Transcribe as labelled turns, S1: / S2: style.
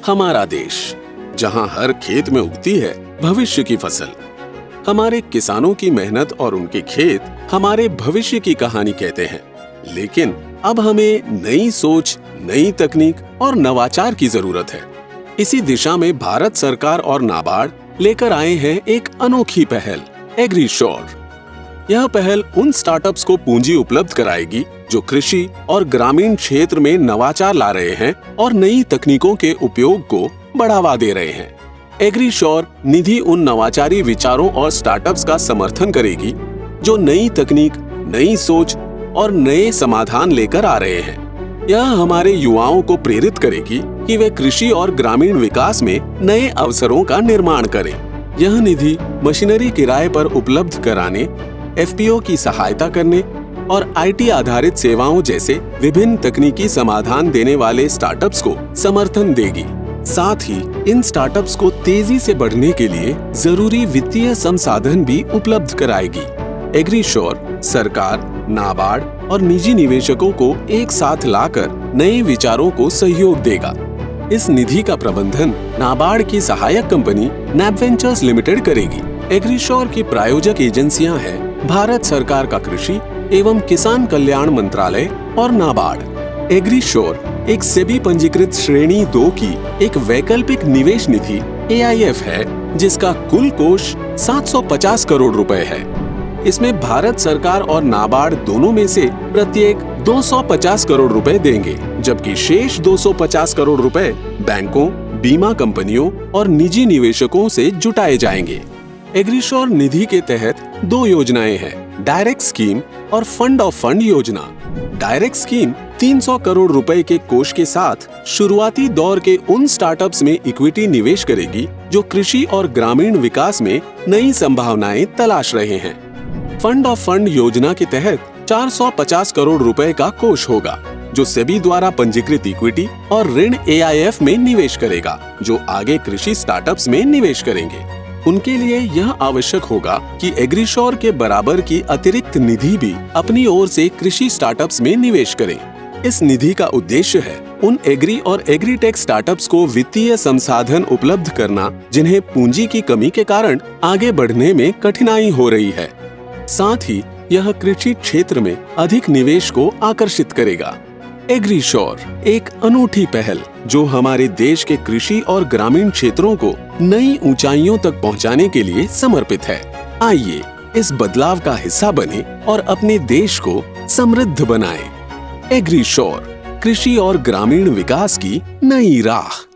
S1: हमारा देश, जहां हर खेत में उगती है भविष्य की फसल। हमारे किसानों की मेहनत और उनके खेत हमारे भविष्य की कहानी कहते हैं। लेकिन अब हमें नई सोच, नई तकनीक और नवाचार की जरूरत है। इसी दिशा में भारत सरकार और नाबार्ड लेकर आए हैं एक अनोखी पहल, एग्रीश्योर। यह पहल उन स्टार्टअप्स को पूंजी उपलब्ध कराएगी जो कृषि और ग्रामीण क्षेत्र में नवाचार ला रहे हैं और नई तकनीकों के उपयोग को बढ़ावा दे रहे हैं। एग्रीश्योर निधि उन नवाचारी विचारों और स्टार्टअप्स का समर्थन करेगी जो नई तकनीक, नई सोच और नए समाधान लेकर आ रहे हैं। यह हमारे युवाओं को प्रेरित करेगी कि वे कृषि और ग्रामीण विकास में नए अवसरों का निर्माण करें। यह निधि मशीनरी किराए पर उपलब्ध कराने, एफपीओ की सहायता करने और आईटी आधारित सेवाओं जैसे विभिन्न तकनीकी समाधान देने वाले स्टार्टअप्स को समर्थन देगी। साथ ही इन स्टार्टअप्स को तेजी से बढ़ने के लिए जरूरी वित्तीय संसाधन भी उपलब्ध कराएगी। एग्रीश्योर सरकार, नाबार्ड और निजी निवेशकों को एक साथ लाकर नए विचारों को सहयोग देगा। इस निधि का प्रबंधन नाबार्ड की सहायक कंपनी नैबवेंचर्स लिमिटेड करेगी। एग्रीश्योर की प्रायोजक एजेंसियां हैं भारत सरकार का कृषि एवं किसान कल्याण मंत्रालय और नाबार्ड। एग्रीश्योर एक सेबी पंजीकृत श्रेणी 2 की एक वैकल्पिक निवेश निधि AIF है, जिसका कुल कोष 750 करोड़ रुपए है। इसमें भारत सरकार और नाबार्ड दोनों में से प्रत्येक 250 करोड़ रुपए देंगे, जबकि शेष 250 करोड़ रुपए बैंकों, बीमा कंपनियों और निजी निवेशकों से जुटाए जाएंगे। एग्रीश्योर निधि के तहत 2 योजनाएं हैं, डायरेक्ट स्कीम और फंड ऑफ फंड योजना। डायरेक्ट स्कीम 300 करोड़ रुपए के कोष के साथ शुरुआती दौर के उन स्टार्टअप्स में इक्विटी निवेश करेगी जो कृषि और ग्रामीण विकास में नई संभावनाएं तलाश रहे हैं। फंड ऑफ फंड योजना के तहत 450 करोड़ रुपए का कोष होगा, जो सेबी द्वारा पंजीकृत इक्विटी और ऋण AIF में निवेश करेगा, जो आगे कृषि स्टार्टअप्स में निवेश करेंगे। उनके लिए यह आवश्यक होगा कि एग्रीश्योर के बराबर की अतिरिक्त निधि भी अपनी ओर से कृषि स्टार्टअप्स में निवेश करें। इस निधि का उद्देश्य है उन एग्री और एग्रीटेक स्टार्टअप्स को वित्तीय संसाधन उपलब्ध करना जिन्हें पूंजी की कमी के कारण आगे बढ़ने में कठिनाई हो रही है। साथ ही यह कृषि क्षेत्र में अधिक निवेश को आकर्षित करेगा। एग्रीश्योर एक अनूठी पहल जो हमारे देश के कृषि और ग्रामीण क्षेत्रों को नई ऊंचाइयों तक पहुंचाने के लिए समर्पित है। आइए इस बदलाव का हिस्सा बने और अपने देश को समृद्ध बनाएं। एग्रीश्योर, कृषि और ग्रामीण विकास की नई राह।